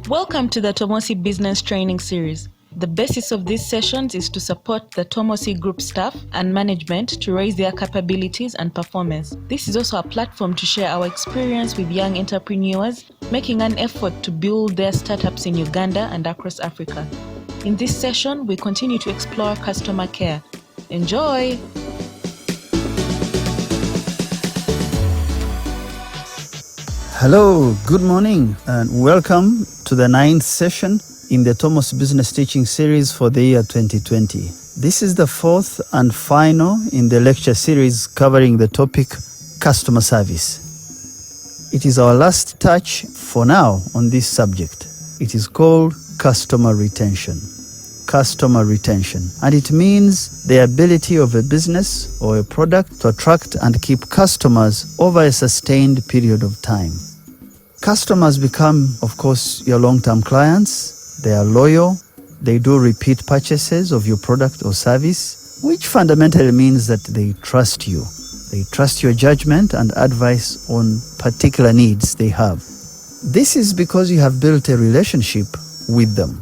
Welcome to the Tomosi Business Training Series. The basis of these sessions is to support the Tomosi Group staff and management to raise their capabilities and performance. This is also a platform to share our experience with young entrepreneurs making an effort to build their startups in Uganda and across Africa. In this session, we continue to explore customer care. Enjoy! Hello, good morning, and welcome to the 9th session in the Tomosi Business Teaching Series for the year 2020. This is the 4th and final in the lecture series covering the topic customer service. It is our last touch for now on this subject. It is called customer retention. Customer retention. And it means the ability of a business or a product to attract and keep customers over a sustained period of time. Customers become, of course, your long-term clients. They are loyal. They do repeat purchases of your product or service, which fundamentally means that they trust you. They trust your judgment and advice on particular needs they have. This is because you have built a relationship with them.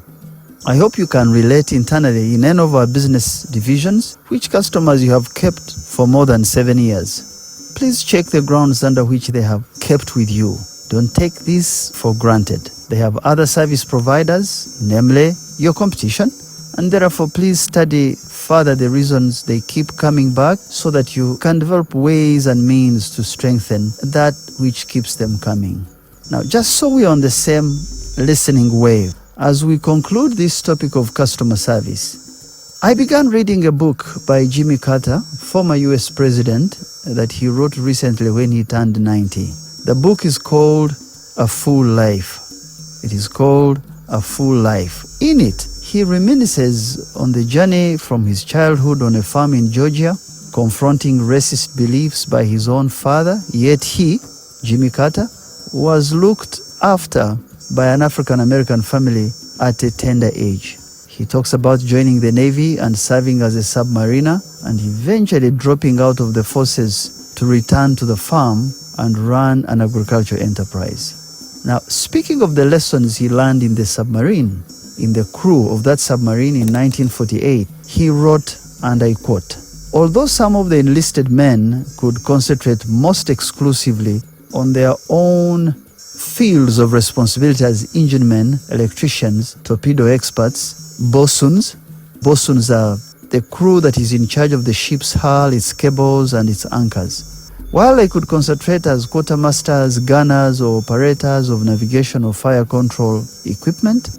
I hope you can relate internally in any of our business divisions which customers you have kept for more than 7 years. Please check the grounds under which they have kept with you. Don't take this for granted. They have other service providers, namely your competition, and therefore please study further the reasons they keep coming back so that you can develop ways and means to strengthen that which keeps them coming. Now, just so we are on the same listening wave, as we conclude this topic of customer service, I began reading a book by Jimmy Carter, former US president, that he wrote recently when he turned 90. The book is called A Full Life. It is called A Full Life. In it, he reminisces on the journey from his childhood on a farm in Georgia, confronting racist beliefs by his own father, yet he, Jimmy Carter, was looked after by an African-American family at a tender age. He talks about joining the Navy and serving as a submariner and eventually dropping out of the forces to return to the farm and run an agricultural enterprise. Now, speaking of the lessons he learned in the submarine, in the crew of that submarine in 1948, he wrote, and I quote, "Although some of the enlisted men could concentrate most exclusively on their own fields of responsibility as engine men, electricians, torpedo experts, bosuns are the crew that is in charge of the ship's hull, its cables, and its anchors. While they could concentrate as quartermasters, gunners, or operators of navigation or fire control equipment,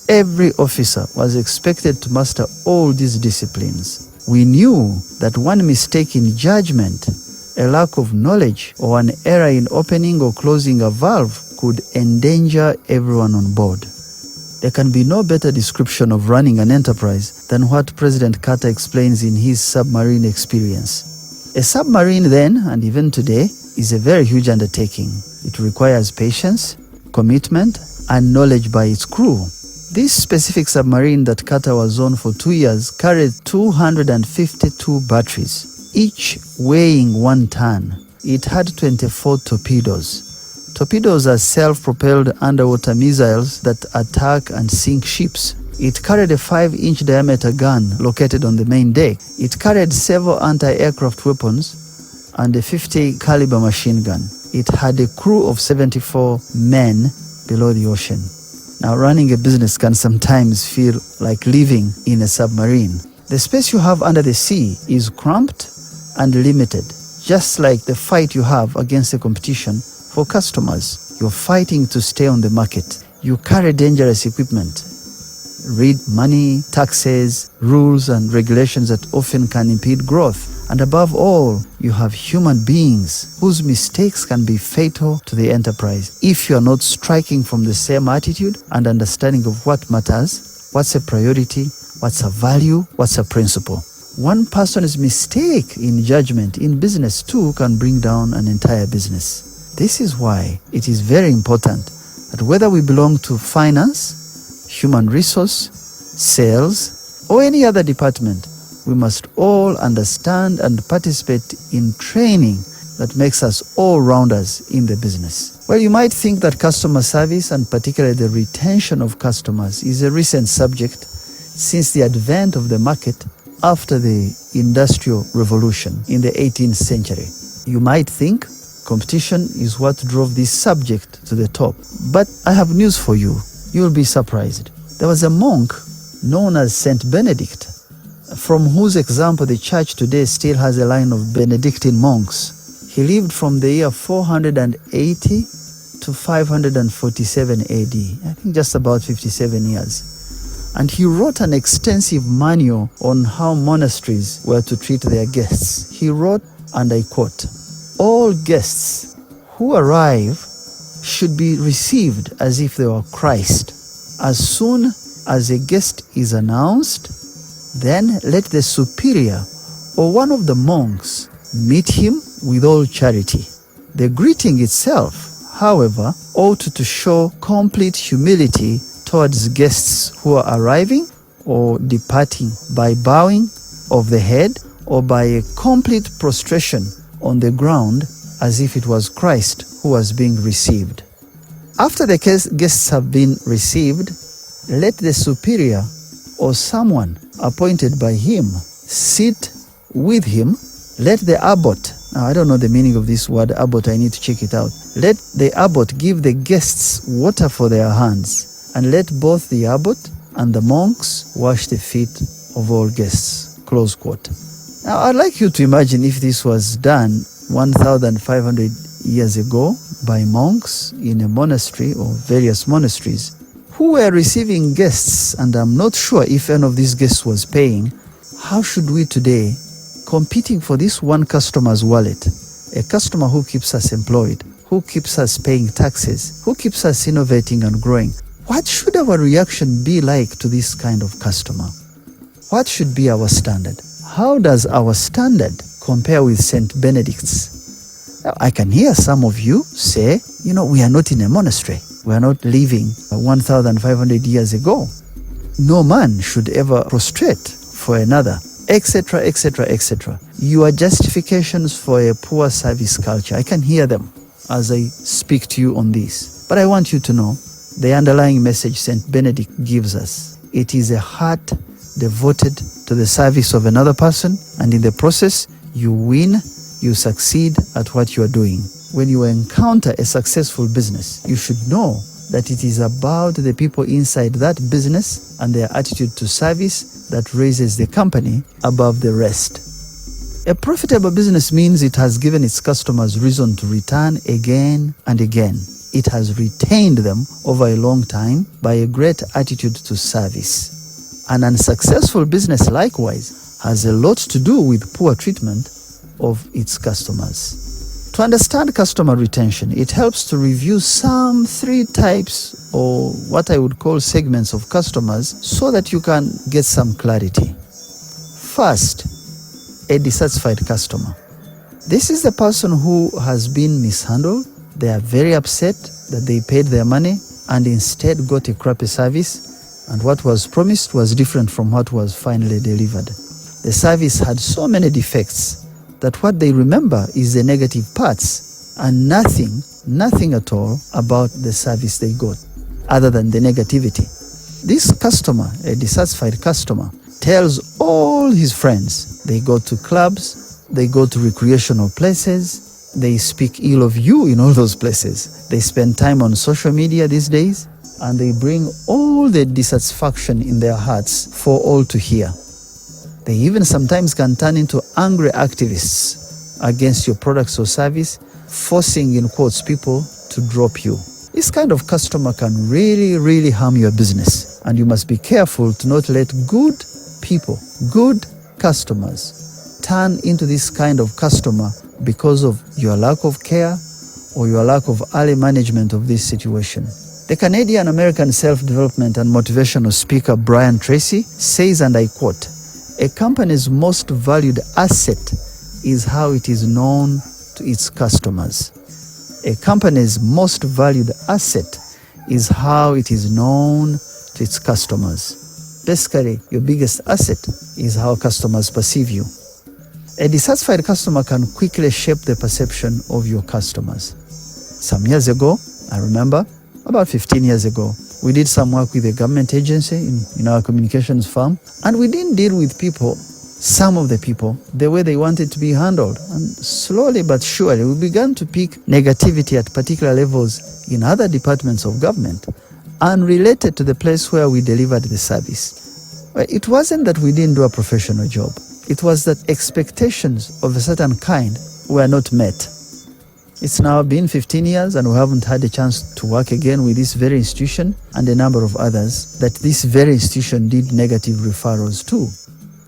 every officer was expected to master all these disciplines. We knew that one mistake in judgment, a lack of knowledge, or an error in opening or closing a valve could endanger everyone on board." There can be no better description of running an enterprise than what President Carter explains in his submarine experience. A submarine then, and even today, is a very huge undertaking. It requires patience, commitment, and knowledge by its crew. This specific submarine that Carter was on for 2 years carried 252 batteries, each weighing 1 ton. It had 24 torpedoes. Torpedoes are self-propelled underwater missiles that attack and sink ships. It carried a 5-inch diameter gun located on the main deck. It carried several anti-aircraft weapons and a 50 caliber machine gun. It had a crew of 74 men below the ocean. Now, running a business can sometimes feel like living in a submarine. The space you have under the sea is cramped and limited, just like the fight you have against the competition for customers. You're fighting to stay on the market. You carry dangerous equipment. Read money, taxes, rules, and regulations that often can impede growth. And above all, you have human beings whose mistakes can be fatal to the enterprise if you are not striking from the same attitude and understanding of what matters, what's a priority, what's a value, what's a principle. One person's mistake in judgment in business too can bring down an entire business. This is why it is very important that whether we belong to finance, human resource, sales, or any other department, we must all understand and participate in training that makes us all-rounders in the business? Well, you might think that customer service, and particularly the retention of customers, is a recent subject since the advent of the market after the Industrial Revolution in the 18th century. You might think competition is what drove this subject to the top. But I have news for you. You'll be surprised. There was a monk known as Saint Benedict, from whose example the church today still has a line of Benedictine monks. He lived from the year 480 to 547 AD, I think just about 57 years. And he wrote an extensive manual on how monasteries were to treat their guests. He wrote, and I quote, "All guests who arrive should be received as if they were Christ. As soon as a guest is announced, then let the superior or one of the monks meet him with all charity. The greeting itself, however, ought to show complete humility towards guests who are arriving or departing by bowing of the head or by a complete prostration on the ground as if it was Christ who was being received. After the guests have been received, let the superior or someone appointed by him sit with him. Let the abbot," now I don't know the meaning of this word abbot, I need to check it out. "Let the abbot give the guests water for their hands, and let both the abbot and the monks wash the feet of all guests." Close quote. Now I'd like you to imagine if this was done 1,500 years ago by monks in a monastery or various monasteries who were receiving guests, and I'm not sure if any of these guests was paying. How should we today, competing for this one customer's wallet, a customer who keeps us employed, who keeps us paying taxes, who keeps us innovating and growing, what should our reaction be like to this kind of customer? What should be our standard? How does our standard compare with St. Benedict's? Now, I can hear some of you say, we are not in a monastery. We are not living 1,500 years ago. No man should ever prostrate for another, etc., etc., etc. Your justifications for a poor service culture, I can hear them as I speak to you on this. But I want you to know the underlying message St. Benedict gives us. It is a heart devoted to the service of another person, and in the process, you win, you succeed at what you are doing. When you encounter a successful business, you should know that it is about the people inside that business and their attitude to service that raises the company above the rest. A profitable business means it has given its customers reason to return again and again. It has retained them over a long time by a great attitude to service. An unsuccessful business, likewise, has a lot to do with poor treatment of its customers. To understand customer retention, it helps to review some 3 types, or what I would call segments of customers, so that you can get some clarity. First, a dissatisfied customer. This is the person who has been mishandled. They are very upset that they paid their money and instead got a crappy service, and what was promised was different from what was finally delivered. The service had so many defects that what they remember is the negative parts and nothing at all about the service they got other than the negativity. This customer, a dissatisfied customer, tells all his friends. They go to clubs, they go to recreational places, they speak ill of you in all those places. They spend time on social media these days, and they bring all the dissatisfaction in their hearts for all to hear. They even sometimes can turn into angry activists against your products or service, forcing, in quotes, people to drop you. This kind of customer can really harm your business, and you must be careful to not let good people, good customers, turn into this kind of customer because of your lack of care or your lack of early management of this situation. The Canadian-American self-development and motivational speaker Brian Tracy says, and I quote, "A company's most valued asset is how it is known to its customers." A company's most valued asset is how it is known to its customers. Basically, your biggest asset is how customers perceive you. A dissatisfied customer can quickly shape the perception of your customers. Some years ago, I remember, about 15 years ago, we did some work with a government agency in our communications firm, and we didn't deal with people, some of the people, the way they wanted to be handled. And slowly but surely, we began to pick negativity at particular levels in other departments of government, unrelated to the place where we delivered the service. It wasn't that we didn't do a professional job. It was that expectations of a certain kind were not met. It's now been 15 years and we haven't had a chance to work again with this very institution and a number of others that this very institution did negative referrals to.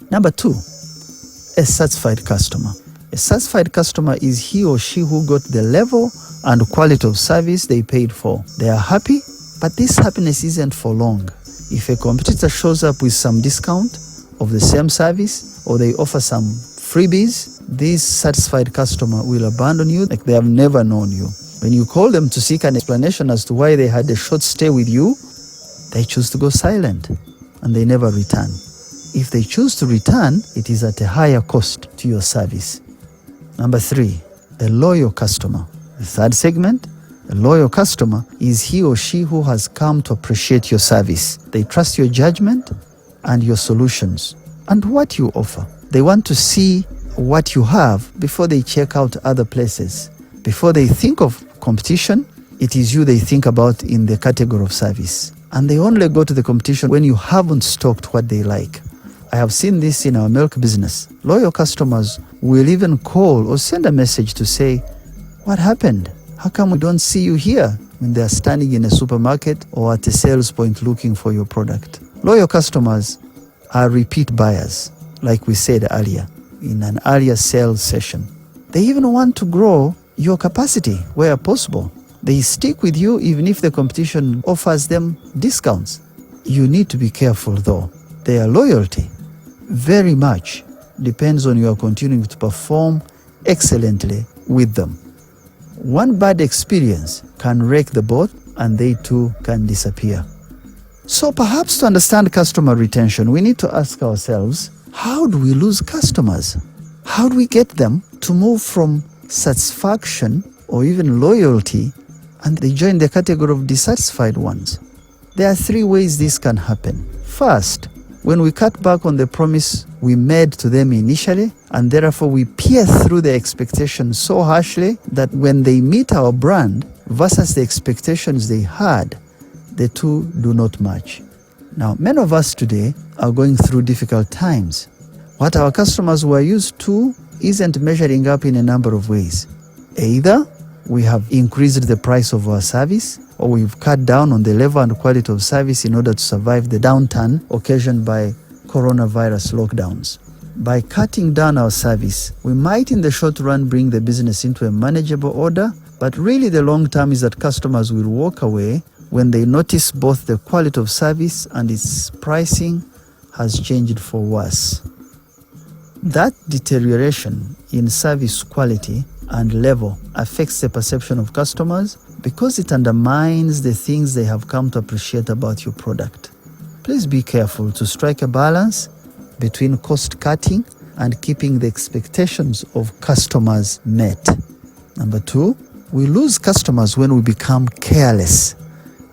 Number 2, a satisfied customer. A satisfied customer is he or she who got the level and quality of service they paid for. They are happy, but this happiness isn't for long. If a competitor shows up with some discount of the same service or they offer some freebies, this satisfied customer will abandon you like they have never known you. When you call them to seek an explanation as to why they had a short stay with you, they choose to go silent and they never return. If they choose to return, it is at a higher cost to your service. Number 3, a loyal customer. The third segment, a loyal customer is he or she who has come to appreciate your service. They trust your judgment and your solutions and what you offer. They want to see what you have before they check out other places. Before they think of competition, it is you they think about in the category of service. And they only go to the competition when you haven't stocked what they like. I have seen this in our milk business. Loyal customers will even call or send a message to say, "What happened? How come we don't see you here?" when they are standing in a supermarket or at a sales point looking for your product. Loyal customers are repeat buyers, like we said earlier in an earlier sales session. They even want to grow your capacity where possible. They stick with you even if the competition offers them discounts. You need to be careful though. Their loyalty very much depends on your continuing to perform excellently with them. One bad experience can wreck the boat and they too can disappear. So perhaps to understand customer retention, we need to ask ourselves, how do we lose customers? How do we get them to move from satisfaction or even loyalty and they join the category of dissatisfied ones? There are 3 ways this can happen. First, when we cut back on the promise we made to them initially, and therefore we pierce through the expectations so harshly that when they meet our brand versus the expectations they had, the two do not match. Now, many of us today are going through difficult times. What our customers were used to isn't measuring up in a number of ways. Either we have increased the price of our service, or we've cut down on the level and quality of service in order to survive the downturn occasioned by coronavirus lockdowns. By cutting down our service, we might in the short run bring the business into a manageable order, but really the long term is that customers will walk away when they notice both the quality of service and its pricing has changed for worse. That deterioration in service quality and level affects the perception of customers because it undermines the things they have come to appreciate about your product. Please be careful to strike a balance between cost cutting and keeping the expectations of customers met. Number 2, we lose customers when we become careless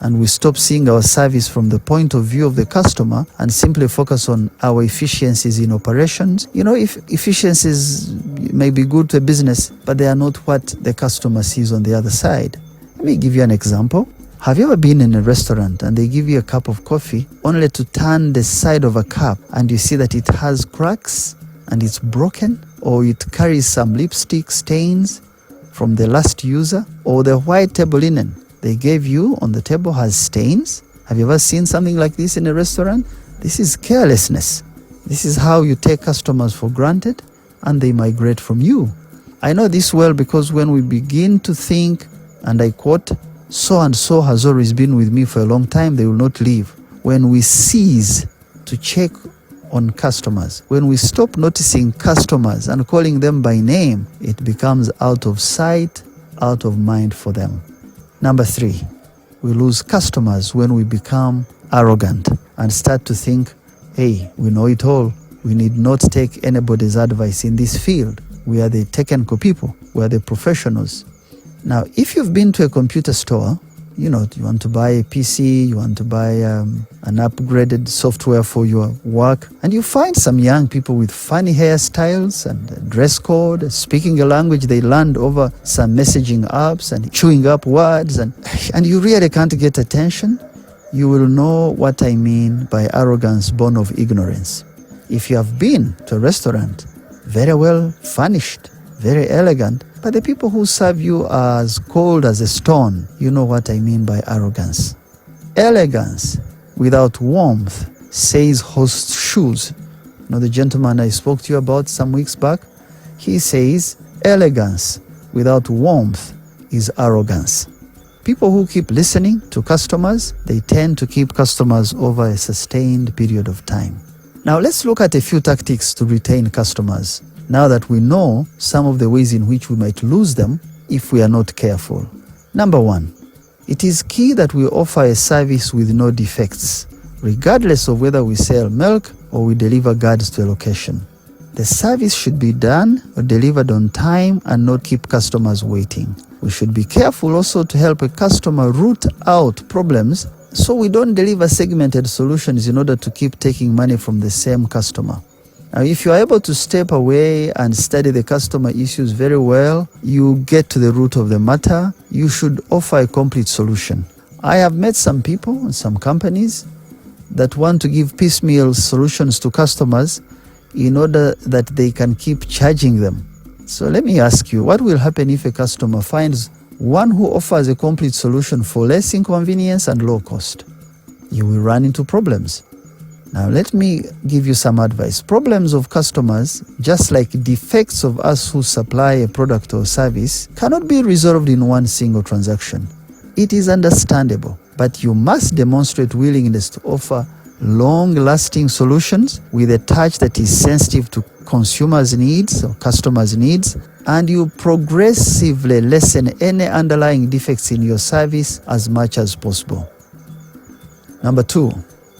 and we stop seeing our service from the point of view of the customer and simply focus on our efficiencies in operations. If efficiencies may be good to a business, but they are not what the customer sees on the other side. Let me give you an example. Have you ever been in a restaurant and they give you a cup of coffee only to turn the side of a cup and you see that it has cracks and it's broken, or it carries some lipstick stains from the last user, or the white table linen they gave you on the table has stains? Have you ever seen something like this in a restaurant? This is carelessness. This is how you take customers for granted and they migrate from you. I know this well because when we begin to think, and I quote, "So and so has always been with me for a long time, they will not leave." When we cease to check on customers, when we stop noticing customers and calling them by name, it becomes out of sight, out of mind for them. Number 3, we lose customers when we become arrogant and start to think, hey, we know it all, We need not take anybody's advice in this field. We are the technical people. We are the professionals. Now, if you've been to a computer store, you want to buy a PC, you want to buy an upgraded software for your work, and you find some young people with funny hairstyles and a dress code, speaking a language they learned over some messaging apps and chewing up words, and you really can't get attention, you will know what I mean by arrogance born of ignorance. If you have been to a restaurant, very well furnished, very elegant, but the people who serve you are as cold as a stone, you know what I mean by arrogance. Elegance without warmth says host shoes. The gentleman I spoke to you about some weeks back, he says elegance without warmth is arrogance. People who keep listening to customers, they tend to keep customers over a sustained period of time. Now let's look at a few tactics to retain customers, now that we know some of the ways in which we might lose them if we are not careful. Number 1, it is key that we offer a service with no defects, regardless of whether we sell milk or we deliver goods to a location. The service should be done or delivered on time and not keep customers waiting. We should be careful also to help a customer root out problems so we don't deliver segmented solutions in order to keep taking money from the same customer. Now, if you are able to step away and study the customer issues very well, you get to the root of the matter. You should offer a complete solution. I have met some people and some companies that want to give piecemeal solutions to customers in order that they can keep charging them. So let me ask you, what will happen if a customer finds one who offers a complete solution for less inconvenience and low cost? You will run into problems. Now let me give you some advice. Problems of customers, just like defects of us who supply a product or service, cannot be resolved in one single transaction. It is understandable, but you must demonstrate willingness to offer long-lasting solutions with a touch that is sensitive to consumers' needs or customers' needs, and you progressively lessen any underlying defects in your service as much as possible. Number 2,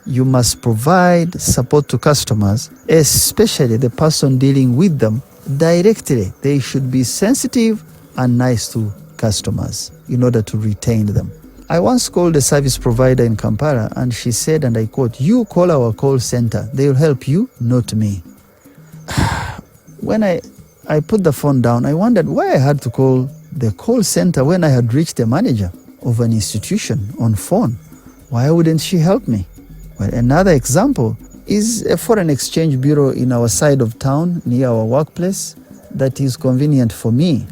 you must provide support to customers, especially the person dealing with them, directly. They should be sensitive and nice to customers in order to retain them. I once called a service provider in Kampala and she said, and I quote, "You call our call center. They will help you, not me." When I put the phone down, I wondered why I had to call the call center when I had reached the manager of an institution on phone. Why wouldn't she help me? Well, another example is a foreign exchange bureau in our side of town near our workplace that is convenient for me.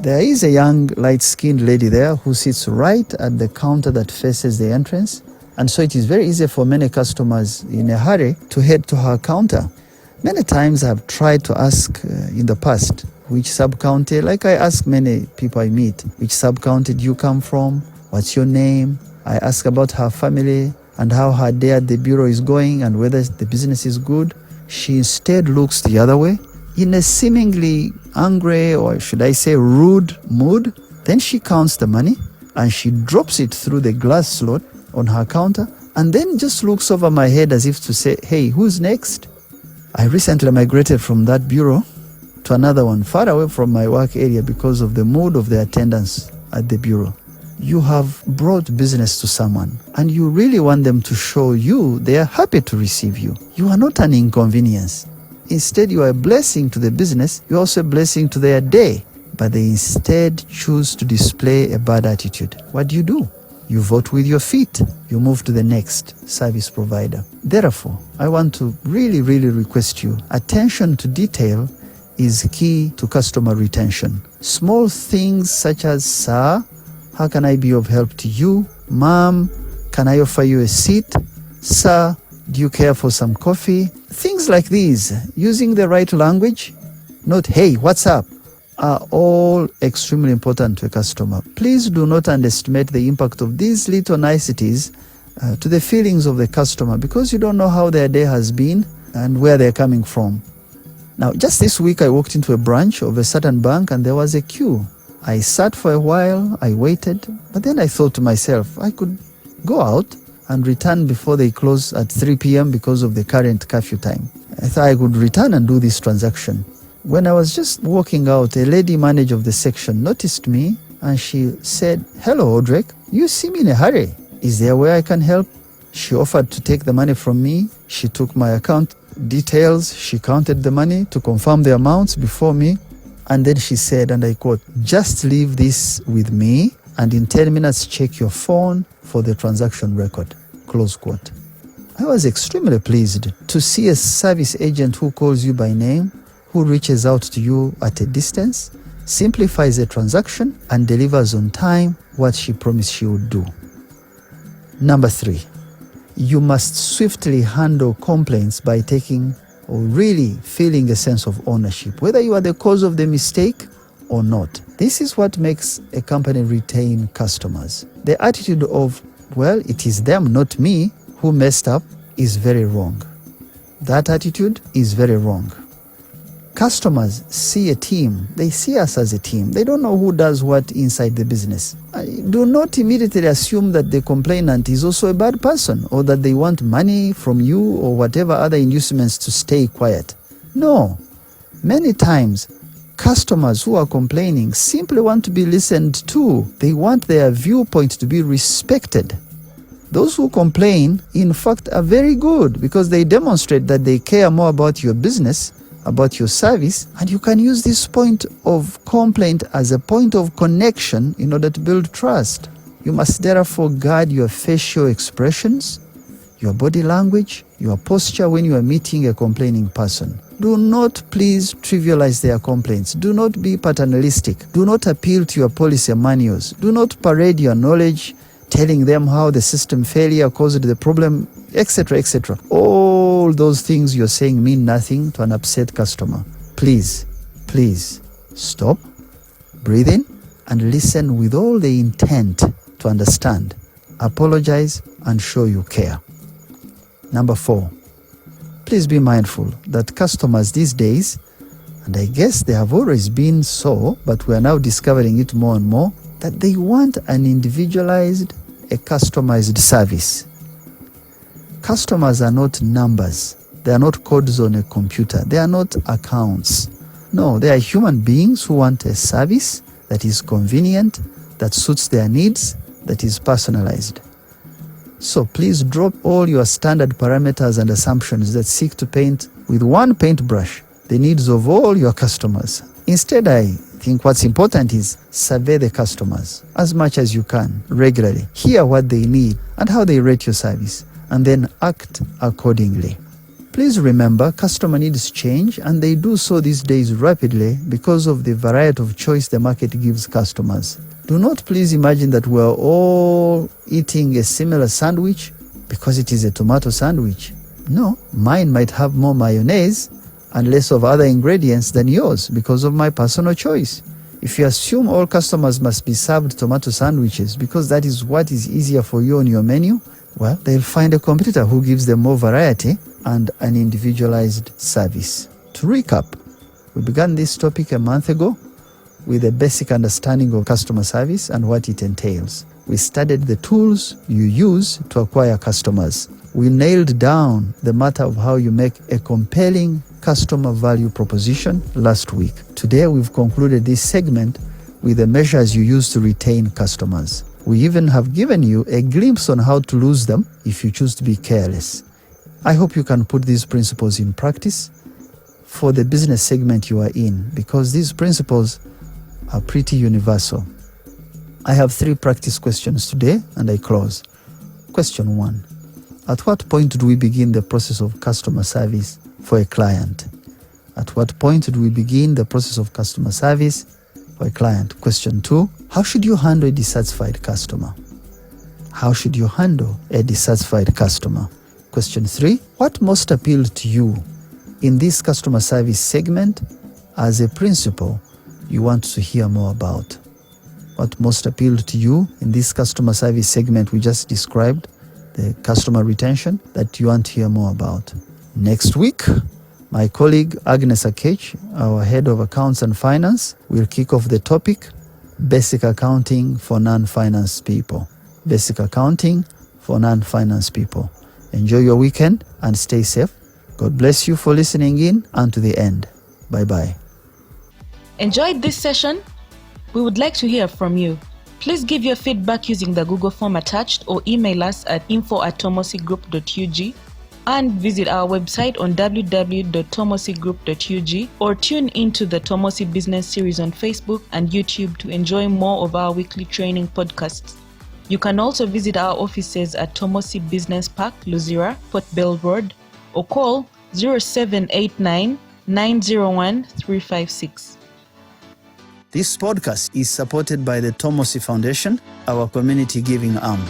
There is a young light-skinned lady there who sits right at the counter that faces the entrance, and so it is very easy for many customers in a hurry to head to her counter. Many times I have tried to ask in the past, which sub-county, like I ask many people I meet, which sub-county do you come from? What's your name? I ask about her family and how her day at the bureau is going and whether the business is good. She instead looks the other way in a seemingly angry, or should I say rude mood. Then she counts the money and she drops it through the glass slot on her counter and then just looks over my head as if to say, "Hey, who's next?" I recently migrated from that bureau to another one far away from my work area because of the mood of the attendants at the bureau. You have brought business to someone and you really want them to show you they are happy to receive you. You are not an inconvenience. Instead, you are a blessing to the business. You are also a blessing to their day. But they instead choose to display a bad attitude. What do? You vote with your feet. You move to the next service provider. Therefore, I want to really request you, attention to detail is key to customer retention. Small things such as, "Sir, how can I be of help to you? Ma'am, can I offer you a seat? Sir, do you care for some coffee?" Things like these, using the right language, not "Hey, what's up?" are all extremely important to a customer. Please do not underestimate the impact of these little niceties to the feelings of the customer, because you don't know how their day has been and where they're coming from. Now, just this week I walked into a branch of a certain bank and there was a queue. I sat for a while, I waited, but then I thought to myself, I could go out and return before they close at 3 p.m. because of the current curfew time. I thought I could return and do this transaction. When I was just walking out, a lady manager of the section noticed me and she said, "Hello, Audrey, you seem in a hurry. Is there a way I can help?" She offered to take the money from me. She took my account details. She counted the money to confirm the amounts before me. And then she said, and I quote, "Just leave this with me and in 10 minutes check your phone for the transaction record," close quote. I was extremely pleased to see a service agent who calls you by name, who reaches out to you at a distance, simplifies a transaction, and delivers on time what she promised she would do. Number 3, you must swiftly handle complaints by taking or really feeling a sense of ownership, whether you are the cause of the mistake or not. This is what makes a company retain customers. The attitude of, well, it is them, not me, who messed up is very wrong. That attitude is very wrong. Customers see a team. They see us as a team. They don't know who does what inside the business. Do not immediately assume that the complainant is also a bad person or that they want money from you or whatever other inducements to stay quiet. No. Many times, customers who are complaining simply want to be listened to. They want their viewpoint to be respected. Those who complain, in fact, are very good because they demonstrate that they care more about your business, about your service, and you can use this point of complaint as a point of connection in order to build trust. You must therefore guard your facial expressions, your body language, your posture when you are meeting a complaining person. Do not please trivialize their complaints. Do not be paternalistic. Do not appeal to your policy manuals. Do not parade your knowledge, telling them how the system failure caused the problem, etc., etc. All those things you're saying mean nothing to an upset customer. Please stop, breathe in, and listen with all the intent to understand, apologize, and show you care. Number 4, please be mindful that customers these days, and I guess they have always been so, but we are now discovering it more and more, that they want an individualized, a customized service. Customers are not numbers. They are not codes on a computer. They are not accounts. No, they are human beings who want a service that is convenient, that suits their needs, that is personalized. So please drop all your standard parameters and assumptions that seek to paint with one paintbrush the needs of all your customers. Instead, I think what's important is survey the customers as much as you can regularly. Hear what they need and how they rate your service, and then act accordingly. Please remember, customer needs change, and they do so these days rapidly because of the variety of choice the market gives customers. Do not please imagine that we're all eating a similar sandwich because it is a tomato sandwich. No, mine might have more mayonnaise and less of other ingredients than yours because of my personal choice. If you assume all customers must be served tomato sandwiches because that is what is easier for you on your menu, well, they'll find a competitor who gives them more variety and an individualized service. To recap, we began this topic a month ago with a basic understanding of customer service and what it entails. We studied the tools you use to acquire customers. We nailed down the matter of how you make a compelling customer value proposition last week. Today, we've concluded this segment with the measures you use to retain customers. We even have given you a glimpse on how to lose them if you choose to be careless. I hope you can put these principles in practice for the business segment you are in, because these principles are pretty universal. I have 3 practice questions today, and I close. Question 1. At what point do we begin the process of customer service for a client? At what point do we begin the process of customer service for a client? Question 2. How should you handle a dissatisfied customer? How should you handle a dissatisfied customer? Question 3. What most appealed to you in this customer service segment as a principle you want to hear more about? What most appealed to you in this customer service segment we just described, the customer retention, that you want to hear more about? Next week, my colleague Agnes Akech, our head of accounts and finance, will kick off the topic, basic accounting for non-finance people. Basic accounting for non-finance people. Enjoy your weekend and stay safe. God bless you for listening in and to the end. Bye-bye. Enjoyed this session? We would like to hear from you. Please give your feedback using the Google form attached or email us at info@tomosigroup.ug and visit our website on www.tomosigroup.ug or tune into the Tomosi Business Series on Facebook and YouTube to enjoy more of our weekly training podcasts. You can also visit our offices at Tomosi Business Park, Luzira, Port Bell Road, or call 0789 901 356. This podcast is supported by the Tomosi Foundation, our community giving arm.